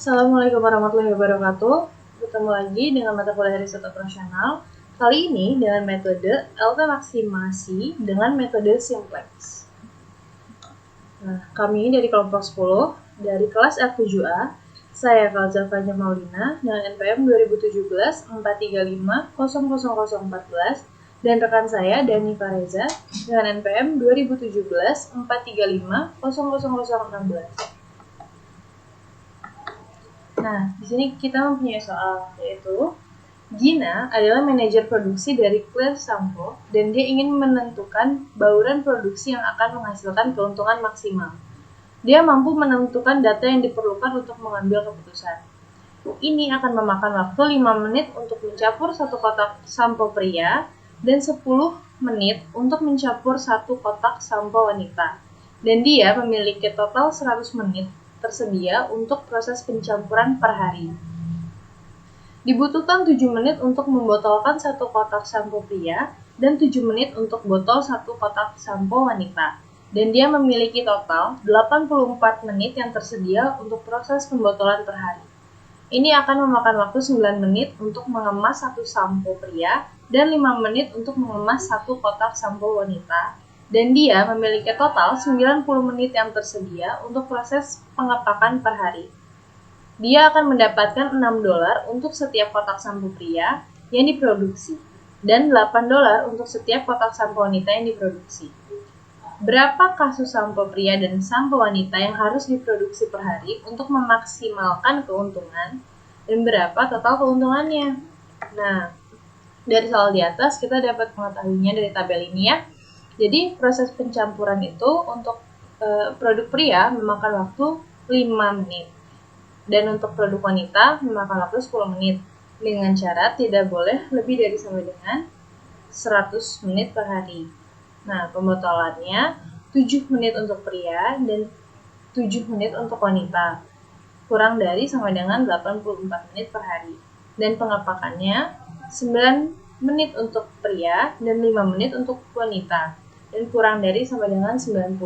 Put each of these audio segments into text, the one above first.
Assalamualaikum warahmatullahi wabarakatuh. Bertemu lagi dengan mata kuliah riset operasional. Kali ini dengan metode LT maksimasi dengan metode simplex. Nah, kami dari kelompok 10 dari kelas F7A. Saya Falza Fanya Maulina dengan NPM 2017-435-00014 dan rekan saya Dani Fareza dengan NPM 2017-435-00016. Nah, di sini kita mempunyai soal, yaitu Gina adalah manajer produksi dari Clear Shampoo dan dia ingin menentukan bauran produksi yang akan menghasilkan keuntungan maksimal. Dia mampu menentukan data yang diperlukan untuk mengambil keputusan. Ini akan memakan waktu 5 menit untuk mencampur satu kotak sampo pria dan 10 menit untuk mencampur satu kotak sampo wanita. Dan dia memiliki total 100 menit tersedia untuk proses pencampuran per hari. Dibutuhkan 7 menit untuk membotolkan satu kotak sampo pria dan 7 menit untuk botol satu kotak sampo wanita. Dan dia memiliki total 84 menit yang tersedia untuk proses pembotolan per hari. Ini akan memakan waktu 9 menit untuk mengemas satu sampo pria dan 5 menit untuk mengemas satu kotak sampo wanita. Dan dia memiliki total 90 menit yang tersedia untuk proses pengepakan per hari. Dia akan mendapatkan $6 untuk setiap kotak sampo pria yang diproduksi dan $8 untuk setiap kotak sampo wanita yang diproduksi. Berapa kasus sampo pria dan sampo wanita yang harus diproduksi per hari untuk memaksimalkan keuntungan dan berapa total keuntungannya? Nah, dari soal di atas kita dapat mengetahuinya dari tabel ini ya. Jadi proses pencampuran itu untuk produk pria memakan waktu 5 menit. Dan untuk produk wanita memakan waktu 10 menit. Dengan syarat tidak boleh lebih dari sama dengan 100 menit per hari. Nah, pembotolannya 7 menit untuk pria dan 7 menit untuk wanita. Kurang dari sama dengan 84 menit per hari. Dan pengepakannya 9 menit untuk pria dan 5 menit untuk wanita. Dan kurang dari sama dengan 90.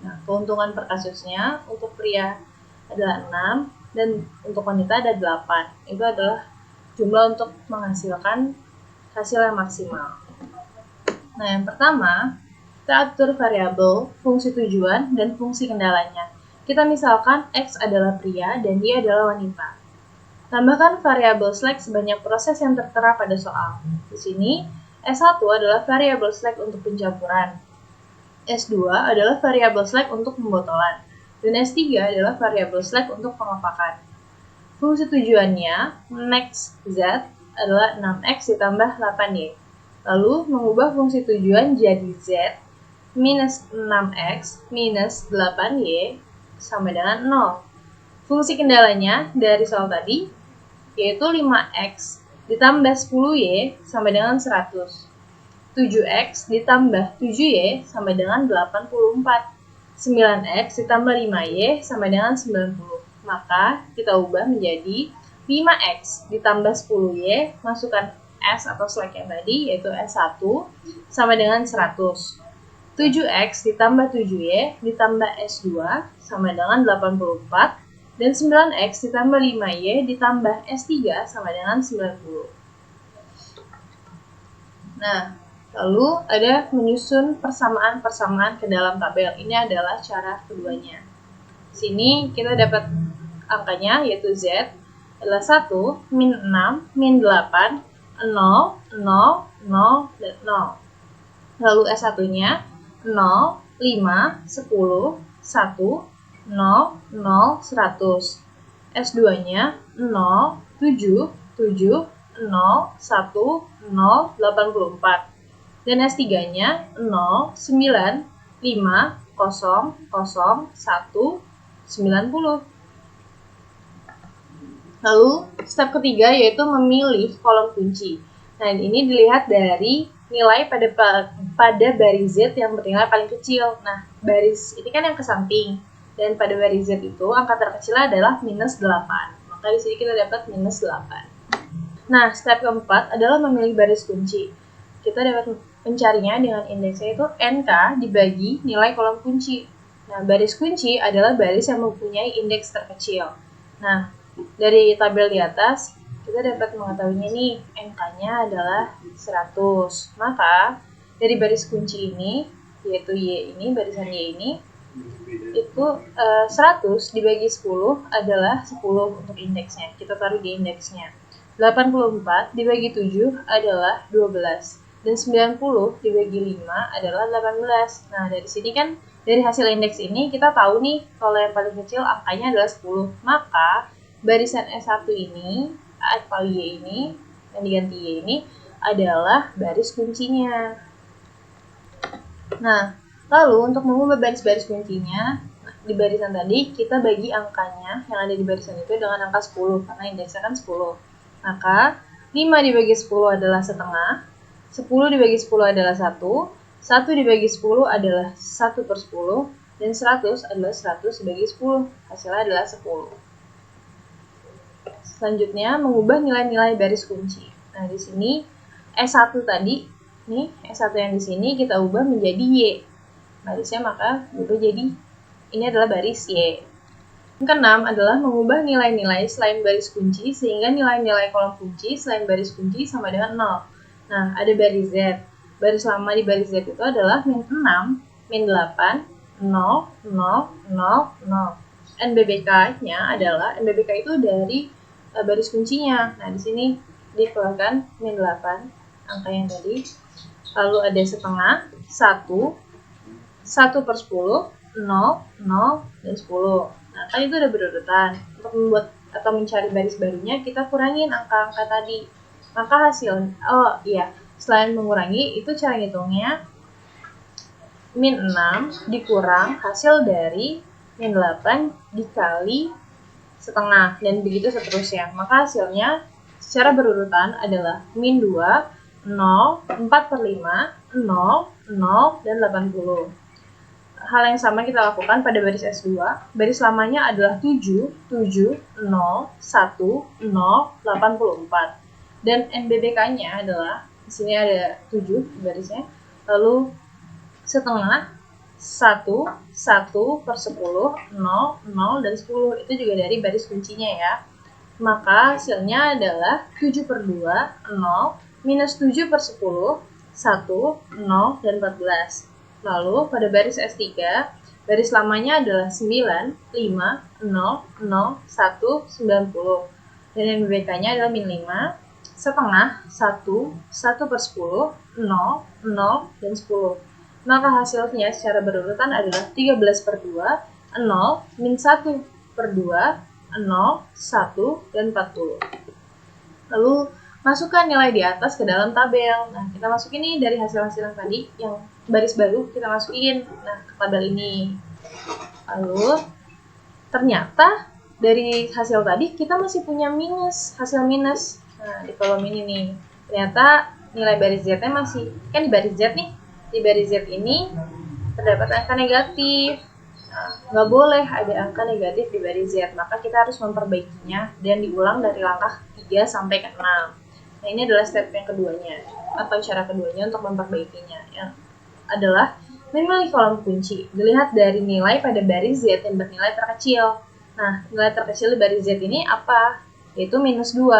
Nah, keuntungan per kasusnya untuk pria adalah 6 dan untuk wanita ada 8. Itu adalah jumlah untuk menghasilkan hasil yang maksimal. Nah, yang pertama, kita atur variabel, fungsi tujuan, dan fungsi kendalanya. Kita misalkan X adalah pria dan Y adalah wanita. Tambahkan variabel select sebanyak proses yang tertera pada soal. Di sini, S1 adalah variabel select untuk pencampuran. S2 adalah variabel select untuk pembotolan. Dan S3 adalah variabel select untuk pengepakan. Fungsi tujuannya, max Z adalah 6X ditambah 8Y. Lalu, mengubah fungsi tujuan jadi Z minus 6X minus 8Y sama dengan 0. Fungsi kendalanya dari soal tadi, yaitu 5X ditambah 10Y sama dengan 100. 7X ditambah 7Y sama dengan 84. 9X ditambah 5Y sama dengan 90. Maka kita ubah menjadi 5X ditambah 10Y, masukkan S atau select yang tadi, yaitu S1, sama dengan 100. 7X ditambah 7Y ditambah S2 sama dengan 84. Dan 9X ditambah 5Y ditambah S3 sama dengan 90. Nah, lalu ada menyusun persamaan-persamaan ke dalam tabel. Ini adalah cara keduanya. Sini kita dapat angkanya, yaitu Z adalah 1, min 6, min 8, 0, 0, 0, dan 0. Lalu S1-nya 0, 5, 10, 1, 0, 0, 100. S2-nya 0, 7, 7, 0, 1, 0, 84. Dan S3-nya 0, 9, 5, 0, 0, 1, 90. Lalu, step ketiga yaitu memilih kolom kunci. Nah, ini dilihat dari nilai pada baris Z yang bernilai paling kecil. Nah, baris ini kan yang ke samping. Dan pada baris Z itu, angka terkecil adalah minus 8. Maka di sini kita dapat minus 8. Nah, step keempat adalah memilih baris kunci. Kita dapat mencarinya dengan indeksnya itu NK dibagi nilai kolom kunci. Nah, baris kunci adalah baris yang mempunyai indeks terkecil. Nah, Dari tabel di atas, kita dapat mengetahuinya nih, angkanya adalah 100. Maka, dari baris kunci ini, yaitu Y ini, barisan Y ini, itu 100 dibagi 10 adalah 10 untuk indeksnya. Kita taruh di indeksnya. 84 dibagi 7 adalah 12. Dan 90 dibagi 5 adalah 18. Nah, dari sini kan, dari hasil indeks ini, kita tahu nih, kalau yang paling kecil angkanya adalah 10. Maka, barisan S1 ini, atau Y ini, yang diganti Y ini, adalah baris kuncinya. Nah, lalu untuk mengubah baris-baris kuncinya, di barisan tadi kita bagi angkanya yang ada di barisan itu dengan angka 10, karena indeksnya kan 10. Maka, 5 dibagi 10 adalah setengah, 10 dibagi 10 adalah 1, 1 dibagi 10 adalah 1 per 10, dan 100 adalah 100 dibagi 10, hasilnya adalah 10. Selanjutnya, mengubah nilai-nilai baris kunci. Nah, di sini S1 tadi, nih S1 yang di sini kita ubah menjadi Y. Barisnya maka berubah jadi, ini adalah baris Y. Yang keenam adalah mengubah nilai-nilai selain baris kunci sehingga nilai-nilai kolom kunci selain baris kunci sama dengan 0. Nah, ada baris Z. Baris lama di baris Z itu adalah min 6, min 8, 0, 0, 0, 0. NBBK-nya adalah, NBBK itu dari baris kuncinya. Nah, di sini dikeluarkan min 8, angka yang tadi. Lalu ada setengah, 1, 1 per 10, 0, 0, dan 10. Nah, kan itu udah berurutan. Untuk membuat atau mencari baris barunya, kita kurangin angka-angka tadi. Maka hasil, selain mengurangi, itu cara ngitungnya min 6 dikurang hasil dari min 8 dikali setengah, dan begitu seterusnya. Maka hasilnya secara berurutan adalah min 2, 0, 4 per 5, 0, 0, dan 80. Hal yang sama kita lakukan pada baris S2. Baris lamanya adalah 7, 7, 0, 1, 0, 84. Dan NBBK-nya adalah, di sini ada 7 barisnya, lalu setengah, 1, 1 per 10, 0, 0, dan 10. Itu juga dari baris kuncinya ya. Maka hasilnya adalah 7 per 2, 0, minus 7 per 10, 1, 0, dan 14. Lalu pada baris S3, baris lamanya adalah 9, 5, 0, 0, 1, 90. Dan NBBK-nya adalah min 5, setengah, 1, 1 per 10, 0, 0, dan 10. Maka hasilnya secara berurutan adalah 13 per 2, 0, min 1 per 2, 0, 1, dan 40. Lalu, masukkan nilai di atas ke dalam tabel. Nah, kita masukin nih dari hasil-hasil yang tadi, yang baris baru kita masukin ke tabel ini. Lalu ternyata dari hasil tadi kita masih punya minus, hasil minus. Nah, di kolom ini nih, ternyata nilai baris Z-nya masih, kan di baris Z nih, di baris Z ini terdapat angka negatif. Nah, nggak boleh ada angka negatif di baris Z, maka kita harus memperbaikinya dan diulang dari langkah 3 sampai ke 6. Nah, ini adalah step yang keduanya, atau cara keduanya untuk memperbaikinya, yang adalah memilih kolom kunci. Dilihat dari nilai pada baris Z yang bernilai terkecil. Nah, nilai terkecil di baris Z ini apa? Yaitu minus 2.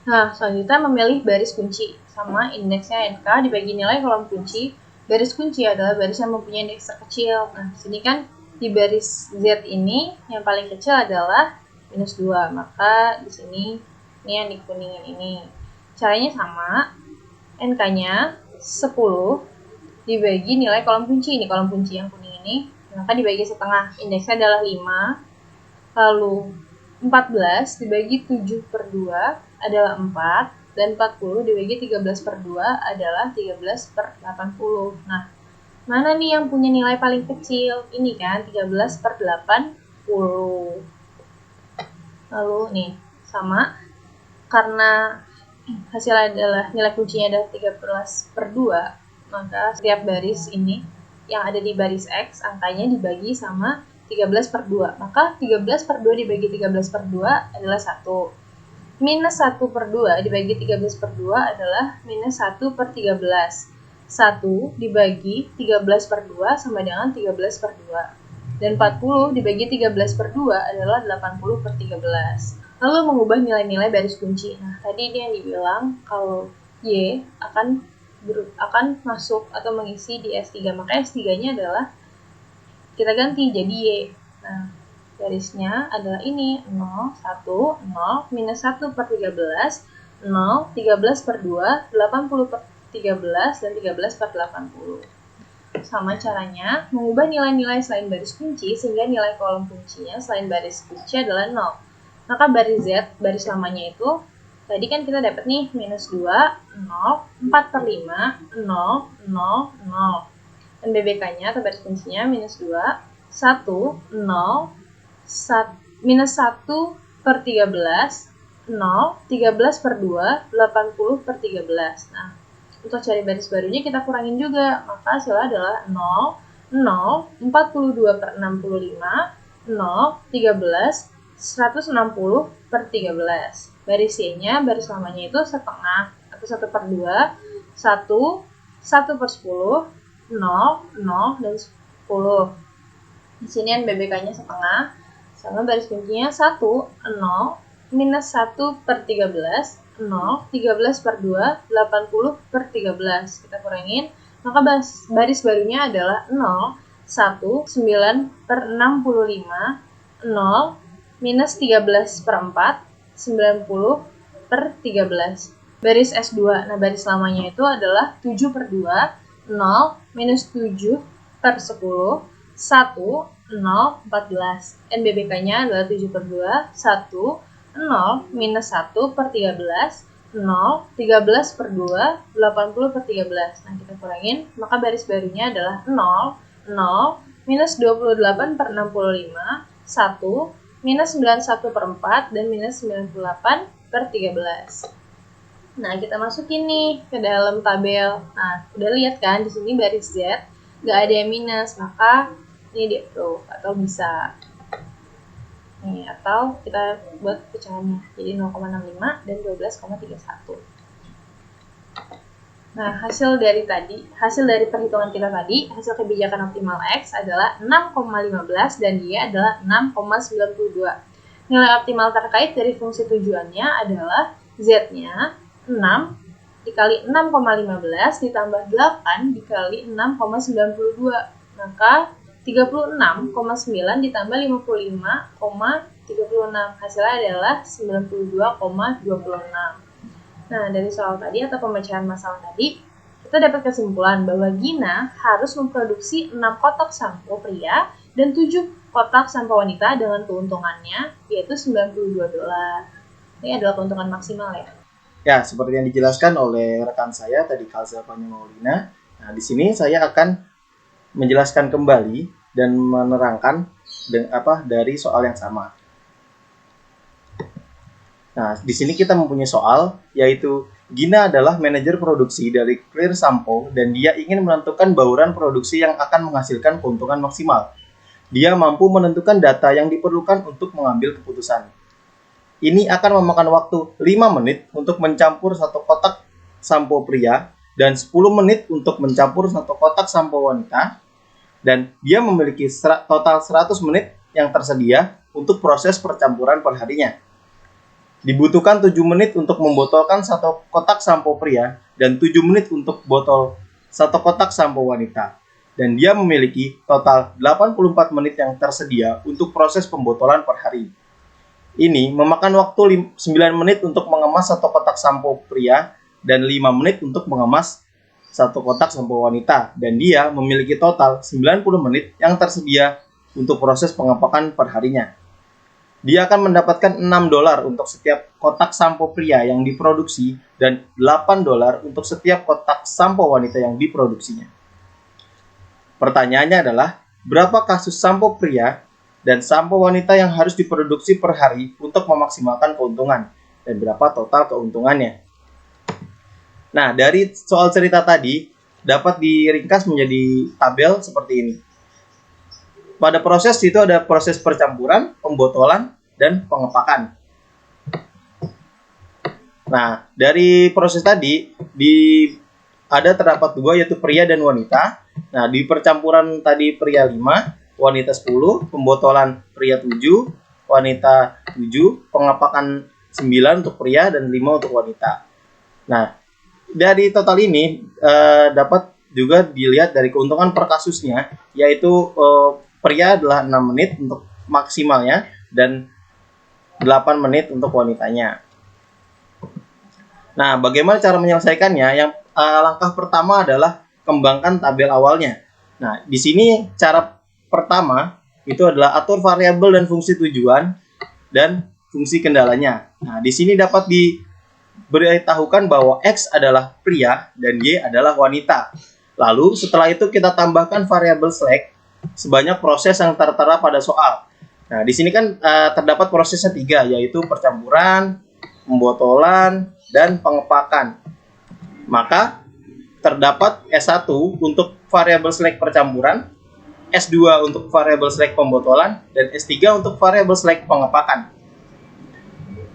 Nah, selanjutnya memilih baris kunci. Sama indeksnya NK dibagi nilai kolom kunci. Baris kunci adalah baris yang mempunyai indeks terkecil. Nah, sini kan di baris Z ini yang paling kecil adalah minus 2. Maka di sini ini yang dikuningin ini. Caranya sama. NK-nya 10 dibagi nilai kolom kunci. Ini kolom kunci yang kuning ini. Maka dibagi setengah. Indeksnya adalah 5. Lalu 14 dibagi 7 per 2 adalah 4. Dan 40 dibagi 13 per 2 adalah 13 per 80. Nah, mana nih yang punya nilai paling kecil? Ini kan, 13 per 80. Lalu nih, sama. Karena hasilnya adalah, nilai kuncinya adalah 13 per 2, maka setiap baris ini yang ada di baris X, angkanya dibagi sama 13 per 2. Maka 13 per 2 dibagi 13 per 2 adalah 1. Minus 1 per 2 dibagi 13 per 2 adalah minus 1 per 13. 1 dibagi 13 per 2 sama dengan 13 per 2. Dan 40 dibagi 13 per 2 adalah 80 per 13. lalu mengubah nilai-nilai baris kunci. Nah, tadi ini yang dibilang kalau Y akan masuk atau mengisi di S3, maka S3-nya adalah kita ganti jadi Y. Nah, garisnya adalah ini 0, 1, 0, minus 1 per 13, 0, 13 per 2, 80 per 13, dan 13 per 80. Sama caranya, mengubah nilai-nilai selain baris kunci sehingga nilai kolom kuncinya selain baris kunci adalah 0. Maka baris Z, baris lamanya itu, tadi kan kita dapat nih, minus 2, 0, 4 per 5, 0, 0, 0. Dan BBK-nya atau baris kuncinya minus 2, 1, 0, minus 1 per 13, 0, 13 per 2, 80 per 13. Nah, untuk cari baris barunya kita kurangin juga, maka hasilnya adalah 0, 0, 42 per 65, 0, 13, 160 per 13. Baris Y-nya, baris lamanya itu setengah, atau 1 per 2, 1, 1 per 10, 0, 0, dan 10. Di sini yang BBK-nya setengah, sama baris kuncinya 1, 0, minus 1 per 13, 0, 13 per 2, 80 per 13. Kita kurangin, maka baris barunya adalah 0, 1, 9 per 65, 0, minus 13 per 4, 90 per 13. Baris S2, nah baris lamanya itu adalah 7 per 2, 0, minus 7 per 10, 1, 0, 14. NBBK-nya adalah 7 per 2, 1, 0, minus 1 per 13, 0, 13 per 2, 80 per 13. Nah, kita kurangin, maka baris barunya adalah 0, 0, minus 28 per 65, 1, minus 91 per 4, dan minus 98 per 13. Nah, kita masukin nih ke dalam tabel. Nah, udah lihat kan, di sini baris Z, nggak ada yang minus, maka ini di approve, atau bisa. Nih, atau kita buat pecahannya jadi 0,65 dan 12,31. Nah, hasil dari perhitungan kita tadi, hasil kebijakan optimal X adalah 6,15 dan Y adalah 6,92. Nilai optimal terkait dari fungsi tujuannya adalah Z-nya 6 dikali 6,15 ditambah 8 dikali 6,92. Maka 36,9 ditambah 55,36. Hasilnya adalah 92,26. Nah, dari soal tadi atau pemecahan masalah tadi, kita dapat kesimpulan bahwa Gina harus memproduksi 6 kotak sampo pria dan 7 kotak sampo wanita dengan keuntungannya yaitu $92. Ini adalah keuntungan maksimal ya. Ya, seperti yang dijelaskan oleh rekan saya tadi, Kalza Maulina. Nah, di sini saya akan menjelaskan kembali dan menerangkan dari soal yang sama. Nah, di sini kita mempunyai soal yaitu Gina adalah manajer produksi dari Clear Sampo dan dia ingin menentukan bauran produksi yang akan menghasilkan keuntungan maksimal. Dia mampu menentukan data yang diperlukan untuk mengambil keputusan. Ini akan memakan waktu 5 menit untuk mencampur 1 kotak sampo pria dan 10 menit untuk mencampur 1 kotak sampo wanita. Dan dia memiliki total 100 menit yang tersedia untuk proses percampuran perharinya. Dibutuhkan 7 menit untuk membotolkan 1 kotak sampo pria dan 7 menit untuk botol 1 kotak sampo wanita. Dan dia memiliki total 84 menit yang tersedia untuk proses pembotolan per hari. Ini memakan waktu 9 menit untuk mengemas 1 kotak sampo pria dan 5 menit untuk mengemas 1 kotak sampo wanita, dan dia memiliki total 90 menit yang tersedia untuk proses pengepakan perharinya. Dia akan mendapatkan $6 untuk setiap kotak sampo pria yang diproduksi dan $8 untuk setiap kotak sampo wanita yang diproduksinya. Pertanyaannya adalah, berapa kasus sampo pria dan sampo wanita yang harus diproduksi per hari untuk memaksimalkan keuntungan, dan berapa total keuntungannya? Nah, dari soal cerita tadi dapat diringkas menjadi tabel seperti ini. Pada proses itu ada proses percampuran, pembotolan, dan pengepakan. Nah, dari proses tadi terdapat 2 yaitu pria dan wanita. Nah, di percampuran tadi pria 5, wanita 10, pembotolan pria 7, wanita 7, pengepakan 9 untuk pria, dan 5 untuk wanita. Nah, dari total ini dapat juga dilihat dari keuntungan per kasusnya, yaitu pria adalah 6 menit untuk maksimalnya dan 8 menit untuk wanitanya. Nah, bagaimana cara menyelesaikannya? Yang langkah pertama adalah kembangkan tabel awalnya. Nah, di sini cara pertama itu adalah atur variabel dan fungsi tujuan dan fungsi kendalanya. Nah, di sini dapat diberitahukan bahwa X adalah pria dan Y adalah wanita. Lalu setelah itu kita tambahkan variabel select sebanyak proses yang tertera pada soal. Nah, di sini kan terdapat prosesnya 3, yaitu percampuran, pembotolan, dan pengepakan. Maka terdapat S1 untuk variabel select percampuran, S2 untuk variabel select pembotolan, dan S3 untuk variabel select pengepakan.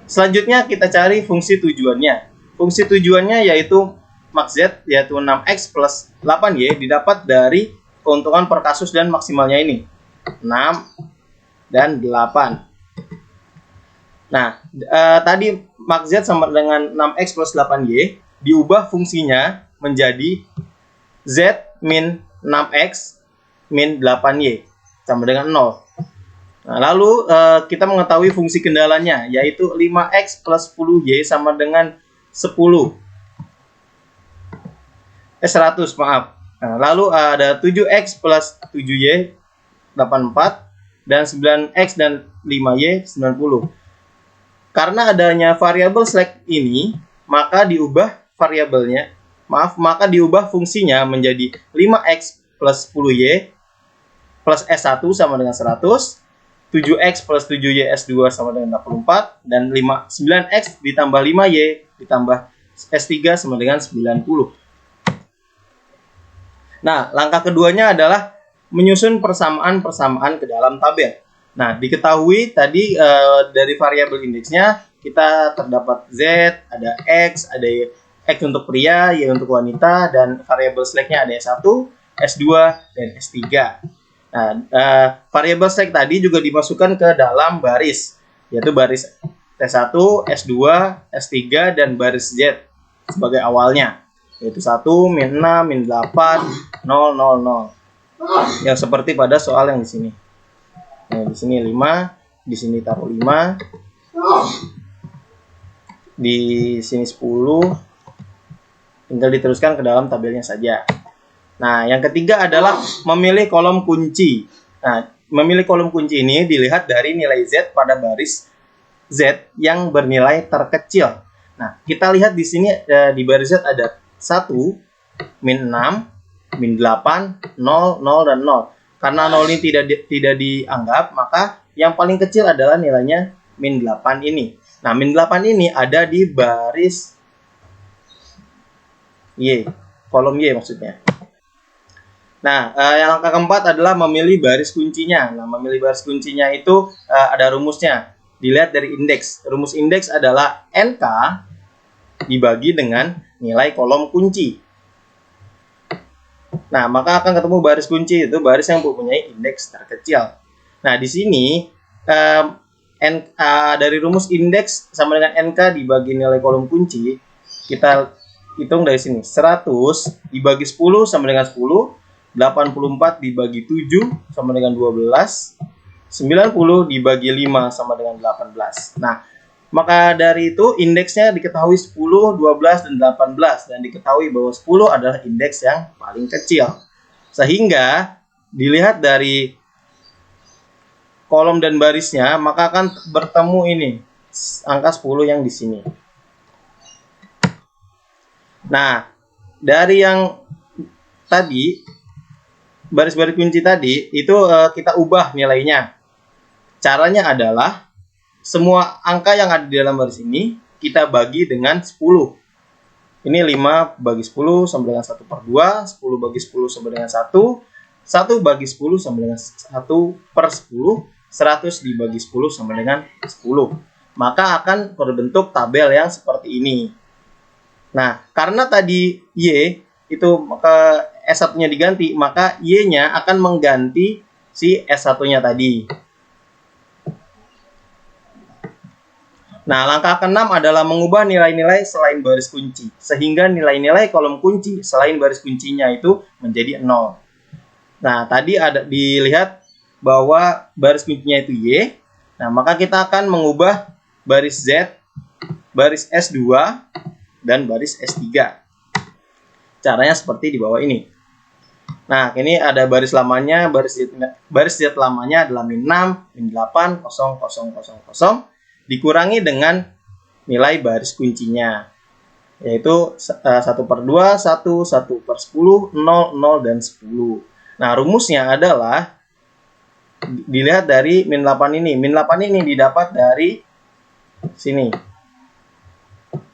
Selanjutnya kita cari fungsi tujuannya. Fungsi tujuannya yaitu max Z, yaitu 6X plus 8Y, didapat dari keuntungan per kasus dan maksimalnya ini, 6 dan 8. Nah, tadi max Z sama dengan 6X plus 8Y, diubah fungsinya menjadi Z min 6X min 8Y sama dengan 0. Nah, lalu kita mengetahui fungsi kendalanya, yaitu 5X plus 10Y sama dengan 100, maaf. Nah, lalu ada 7X plus 7Y, 84, dan 9X dan 5Y, 90. Karena adanya variabel select ini, maka diubah fungsinya menjadi 5X plus 10Y plus S1 sama dengan 100, 7X plus 7Y S2 sama dengan 84, dan 9X ditambah 5Y ditambah S3 sama dengan 90. Nah, langkah keduanya adalah menyusun persamaan-persamaan ke dalam tabel. Nah, diketahui tadi dari variabel indeksnya kita terdapat Z, ada X untuk pria, Y untuk wanita, dan variabel select-nya ada S1, S2, dan S3. Nah, variabel select tadi juga dimasukkan ke dalam baris, yaitu baris T1, S2, S3, dan baris Z sebagai awalnya, yaitu 1, min 6, min 8, 0, 0, 0. Yang seperti pada soal yang di sini. Nah, di sini 5, di sini taruh 5, di sini 10, tinggal diteruskan ke dalam tabelnya saja. Nah, yang ketiga adalah memilih kolom kunci. Nah, memilih kolom kunci ini dilihat dari nilai Z pada baris Z yang bernilai terkecil. Nah, kita lihat di sini di baris Z ada 1, min 6, min 8, 0, 0, dan 0. Karena 0 ini tidak dianggap, maka yang paling kecil adalah nilainya min 8 ini. Nah, min 8 ini ada di baris Y, kolom Y maksudnya. Nah, yang langkah keempat adalah memilih baris kuncinya. Nah, memilih baris kuncinya itu ada rumusnya. Dilihat dari indeks. Rumus indeks adalah NK dibagi dengan nilai kolom kunci. Nah, maka akan ketemu baris kunci, itu baris yang mempunyai indeks terkecil. Nah, di sini dari rumus indeks sama dengan NK dibagi nilai kolom kunci, kita hitung dari sini. 100 dibagi 10 sama dengan 10, 84 dibagi 7 sama dengan 12, 90 dibagi 5 sama dengan 18. Nah, maka dari itu indeksnya diketahui 10, 12, dan 18. Dan diketahui bahwa 10 adalah indeks yang paling kecil. Sehingga dilihat dari kolom dan barisnya, maka akan bertemu ini, angka 10 yang di sini. Nah, dari yang tadi, baris-baris kunci tadi, itu kita ubah nilainya. Caranya adalah semua angka yang ada di dalam baris ini kita bagi dengan 10. Ini 5 bagi 10 sama dengan 1 per 2, 10 bagi 10 sama dengan 1, 1 bagi 10 sama dengan 1 per 10, 100 dibagi 10 sama dengan 10. Maka akan berbentuk tabel yang seperti ini. Nah, karena tadi Y itu maka S1-nya diganti, maka Y-nya akan mengganti si S1-nya tadi. Nah, langkah ke-6 adalah mengubah nilai-nilai selain baris kunci, sehingga nilai-nilai kolom kunci selain baris kuncinya itu menjadi 0. Nah, tadi ada dilihat bahwa baris kuncinya itu Y. Nah, maka kita akan mengubah baris Z, baris S2, dan baris S3. Caranya seperti di bawah ini. Nah, ini ada baris lamanya, baris Z lamanya adalah min 6, min 8, 0, 0, 0, 0, dikurangi dengan nilai baris kuncinya, yaitu 1/2, 1, 1/10, 0, 0, dan 10. Nah, rumusnya adalah dilihat dari min 8 ini. Min 8 ini didapat dari sini.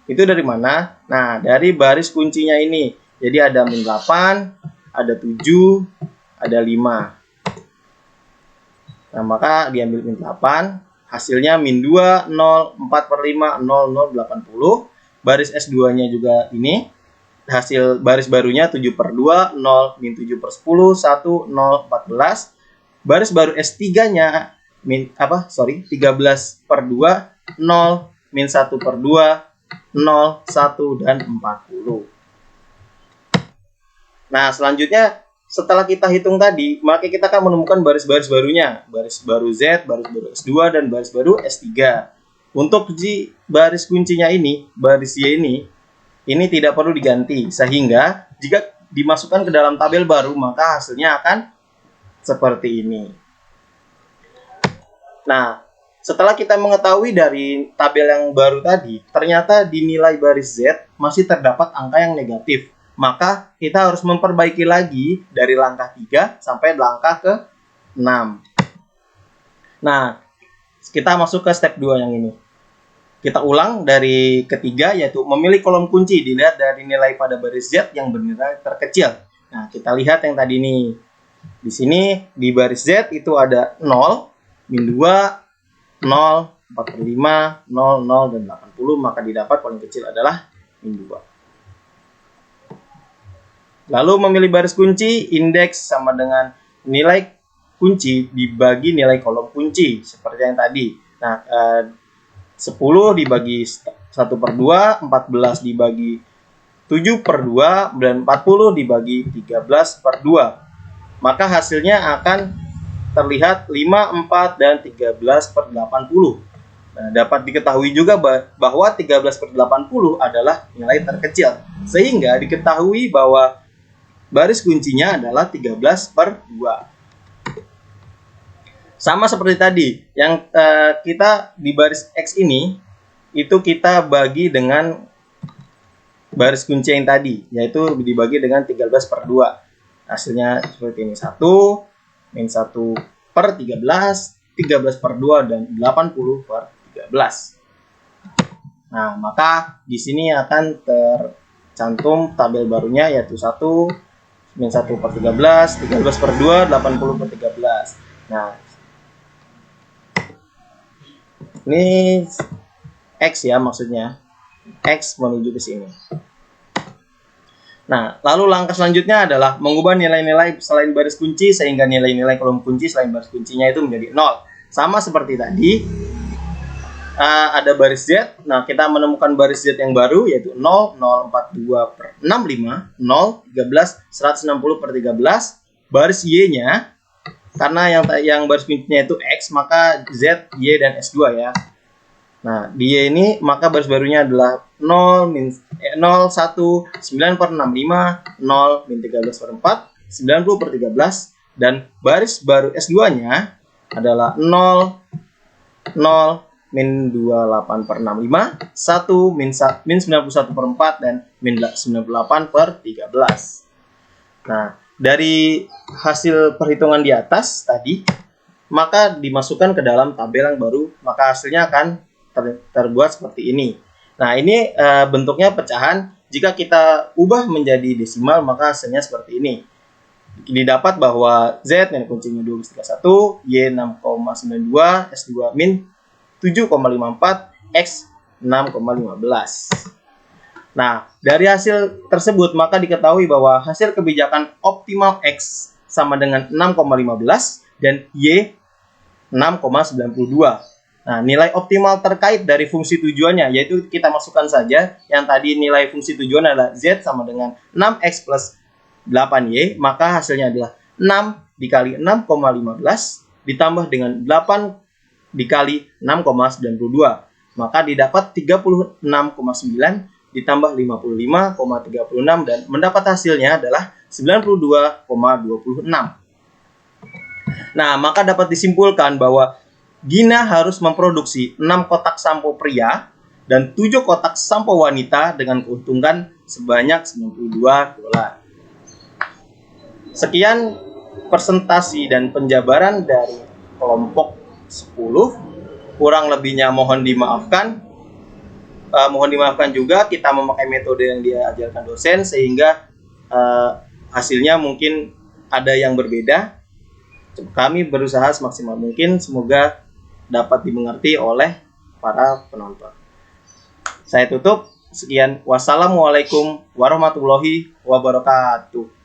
Itu dari mana? Nah, dari baris kuncinya ini. Jadi ada min 8, ada 7, ada 5. Nah, maka diambil min 8. Hasilnya min 2, 0, 4/5, 0, 0, 80. Baris S2-nya juga ini. Hasil baris barunya 7/2, 0, min 7/10, 1, 0, 14. Baris baru S3-nya 13/2, 0, min 1/2, 0, 1, dan 40. Nah, selanjutnya setelah kita hitung tadi, maka kita akan menemukan baris-baris barunya. Baris baru Z, baris baru S2, dan baris baru S3. Untuk di baris kuncinya ini, baris Y ini tidak perlu diganti. Sehingga jika dimasukkan ke dalam tabel baru, maka hasilnya akan seperti ini. Nah, setelah kita mengetahui dari tabel yang baru tadi, ternyata di nilai baris Z masih terdapat angka yang negatif. Maka kita harus memperbaiki lagi dari langkah 3 sampai langkah ke-6. Nah, kita masuk ke step 2 yang ini. Kita ulang dari ketiga, yaitu memilih kolom kunci. Dilihat dari nilai pada baris Z yang bernilai terkecil. Nah, kita lihat yang tadi nih. Di sini, di baris Z itu ada 0, min 2, 0, 4/5, 0, 0, dan 80. Maka didapat paling kecil adalah min 2. Lalu memilih baris kunci, indeks sama dengan nilai kunci dibagi nilai kolom kunci, seperti yang tadi. Nah, 10 dibagi 1/2, 14 dibagi 7/2, dan 40 dibagi 13/2. Maka hasilnya akan terlihat 5, 4, dan 13/80. Nah, dapat diketahui juga bahwa 13/80 adalah nilai terkecil. Sehingga diketahui bahwa baris kuncinya adalah 13/2. Sama seperti tadi, yang kita di baris X ini, itu kita bagi dengan baris kunci yang tadi, yaitu dibagi dengan 13/2. Hasilnya seperti ini, 1, min 1/13, 13/2, dan 80/13. Nah, maka di sini akan tercantum tabel barunya, yaitu 1, min 1/13, 13/2, 80/13. Nah, ini X ya maksudnya. X menuju ke sini. Nah, lalu langkah selanjutnya adalah mengubah nilai-nilai selain baris kunci sehingga nilai-nilai kolom kunci selain baris kuncinya itu menjadi 0. Sama seperti tadi, ada baris Z. Nah, kita menemukan baris Z yang baru, yaitu 0, 042/65, 0, 13, 160/13. Baris Y-nya, karena yang baris kuncinya itu X, maka Z, Y, dan S2 ya. Nah, di Y ini, maka baris barunya adalah 0, 1, 9/65, 0, min 13/4, 90/13. Dan baris baru S2-nya adalah 0, 0, min 28/65, 1, min 91/4, dan min 98/13. Nah, dari hasil perhitungan di atas tadi, maka dimasukkan ke dalam tabel yang baru, maka hasilnya akan terbuat seperti ini. Nah, ini bentuknya pecahan. Jika kita ubah menjadi desimal, maka hasilnya seperti ini. Didapat bahwa Z yang kuncinya 1231, Y 6,92, S2 min 7,54, X 6,15. Nah, dari hasil tersebut maka diketahui bahwa hasil kebijakan optimal X sama dengan 6,15 dan Y 6,92. Nah, nilai optimal terkait dari fungsi tujuannya, yaitu kita masukkan saja yang tadi nilai fungsi tujuan adalah Z sama dengan 6X plus 8Y, maka hasilnya adalah 6 dikali 6,15 ditambah dengan 8 dikali 6,92. Maka didapat 36,9 ditambah 55,36 dan mendapat hasilnya adalah 92,26. Nah, maka dapat disimpulkan bahwa Gina harus memproduksi 6 kotak sampo pria dan 7 kotak sampo wanita dengan keuntungan sebanyak $92. Sekian presentasi dan penjabaran dari kelompok 10. Kurang lebihnya mohon dimaafkan. Mohon dimaafkan juga kita memakai metode yang diajarkan dosen sehingga hasilnya mungkin ada yang berbeda. Kami berusaha semaksimal mungkin, semoga dapat dimengerti oleh para penonton. Saya tutup. Sekian. Wassalamualaikum warahmatullahi wabarakatuh.